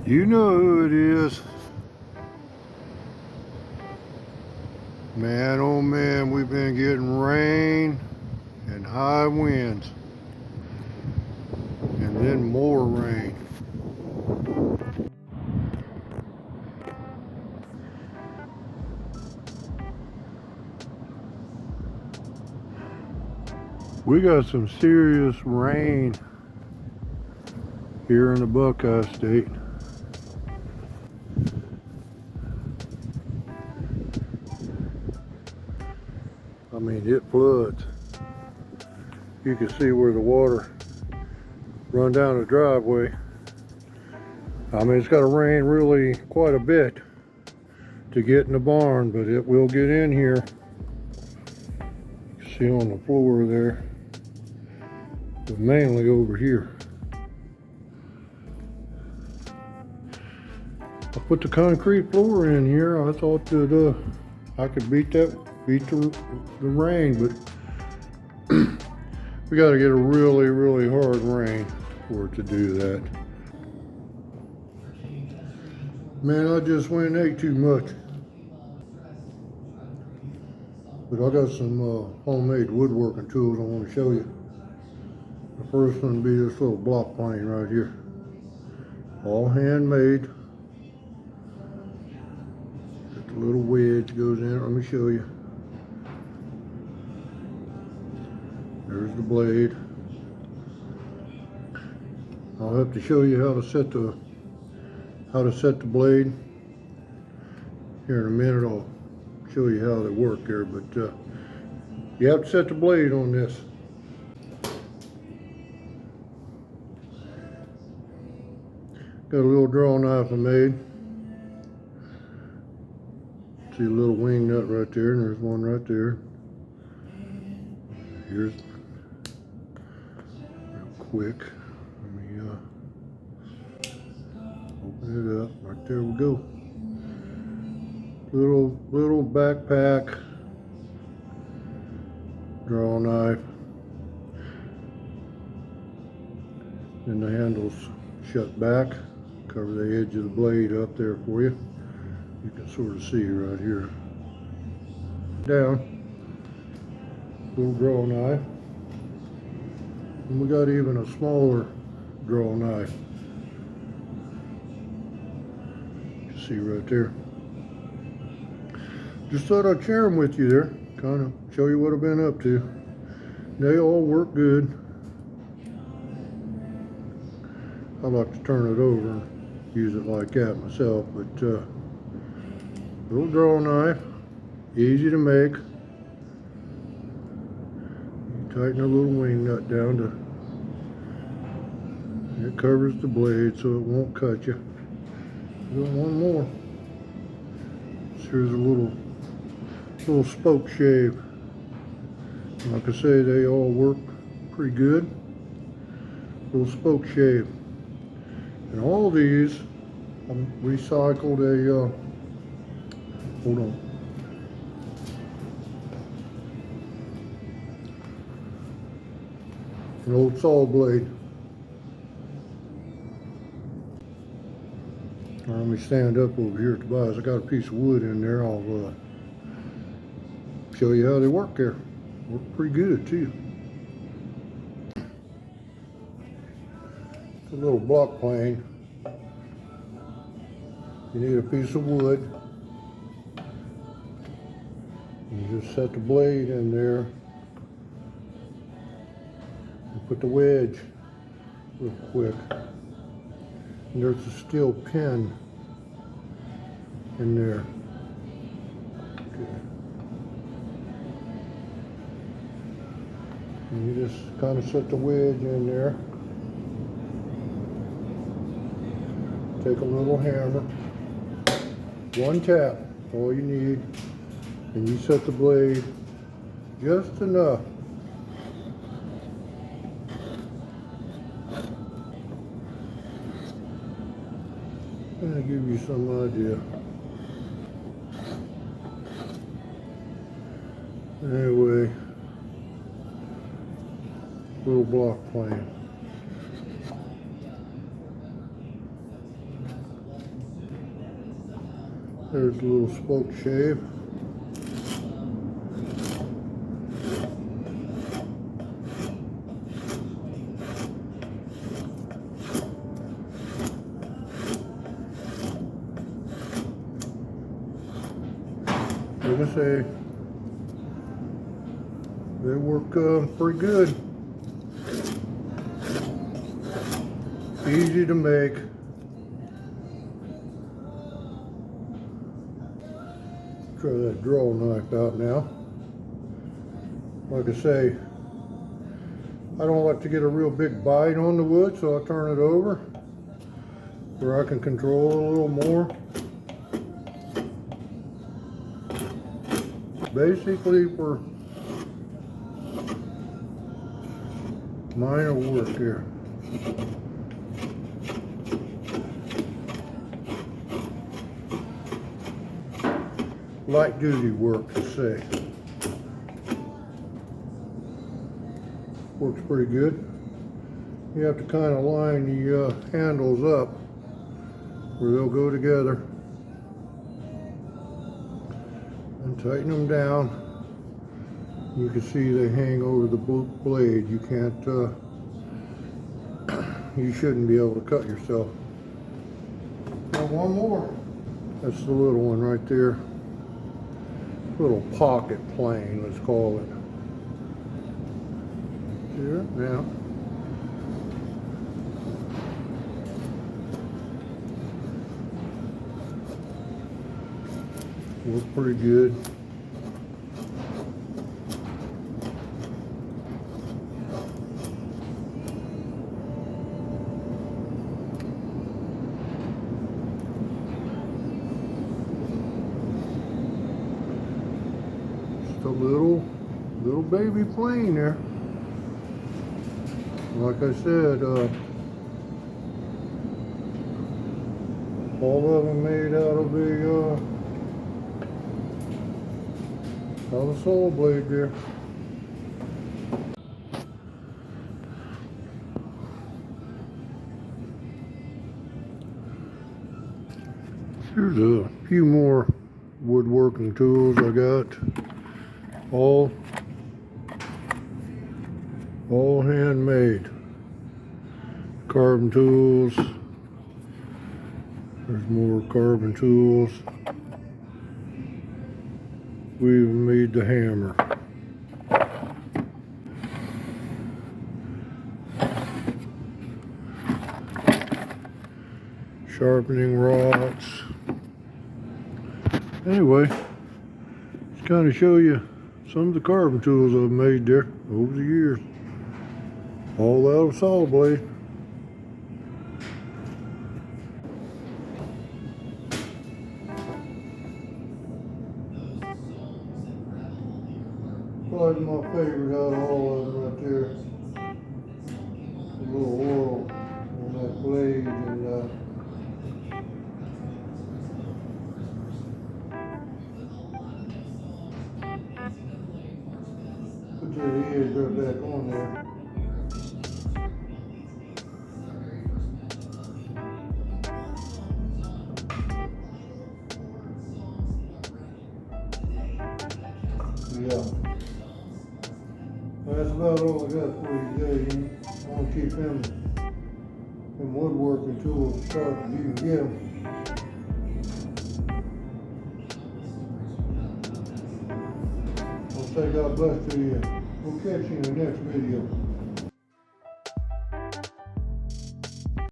You know who it is. Man, oh man, we've been getting rain and high winds. And then more rain. We got some serious rain here in the Buckeye State. I mean, it floods. You can see where the water run down the driveway. I mean, it's got to rain really quite a bit to get in the barn, but it will get in here. You can see on the floor there, but mainly over here. I put the concrete floor in here. I thought that I could beat the rain, but we got to get a really hard rain for it to do that. Man, I just went and ate too much. But I got some homemade woodworking tools I want to show you. The first one would be this little block plane right here. All handmade. Got the little wedge goes in it. Let me show you. There's the blade. I'll have to show you how to set the blade. Here in a minute I'll show you how they work there, but you have to set the blade on this. Got a little draw knife I made. See a little wing nut right there, and there's one right there. Here's real quick. Let me open it up. Right there we go. Little backpack draw knife. Then the handle's shut back. Cover the edge of the blade up there for you. You can sort of see right here. Down. Little draw knife. And we got even a smaller draw knife. You can see right there. Just thought I'd share them with you there. Kind of show you what I've been up to. They all work good. I like to turn it over and use it like that myself, but little draw knife, easy to make. You tighten a little wing nut down to, it covers the blade so it won't cut you. Do one more. Here's a little spoke shave. Like I say, they all work pretty good. Little spoke shave. And all these, I recycled a, hold on. An old saw blade. Now, let me stand up over here at the bottom. I got a piece of wood in there. I'll show you how they work there. Work pretty good too. It's a little block plane. You need a piece of wood. You just set the blade in there and put the wedge real quick. And there's a steel pin in there. Okay. And you just kind of set the wedge in there. Take a little hammer. One tap, all you need. And you set the blade just enough. And I'll give you some idea. Anyway, little block plane. There's a little spoke shave. Like I say, they work pretty good. Easy to make. Try that draw knife out now. Like I say, I don't like to get a real big bite on the wood, so I turn it over where I can control it a little more. Basically for minor work here. Light duty work, to say. Works pretty good. You have to kind of line the handles up where they'll go together and tighten them down. You can see they hang over the blade. You can't, you shouldn't be able to cut yourself. Now one more. That's the little one right there. Little pocket plane, let's call it. See it now? Looks pretty good. Just a little baby plane there. Like I said, all of them made out of the saw blade there. Here's a few more woodworking tools I got. All handmade. Carbon tools. There's more carbon tools. We even made the hammer. Sharpening rods. Anyway, just kind of show you some of the carbon tools I've made there over the years. All out of saw blade. Probably my favorite out of all of them right there. A little oil on that blade and put your head right back on there. Yeah. That's about all I got for you today. You want to keep them woodworking tools as sharp as you can get them. I'll say God bless to you. We'll catch you in the next video.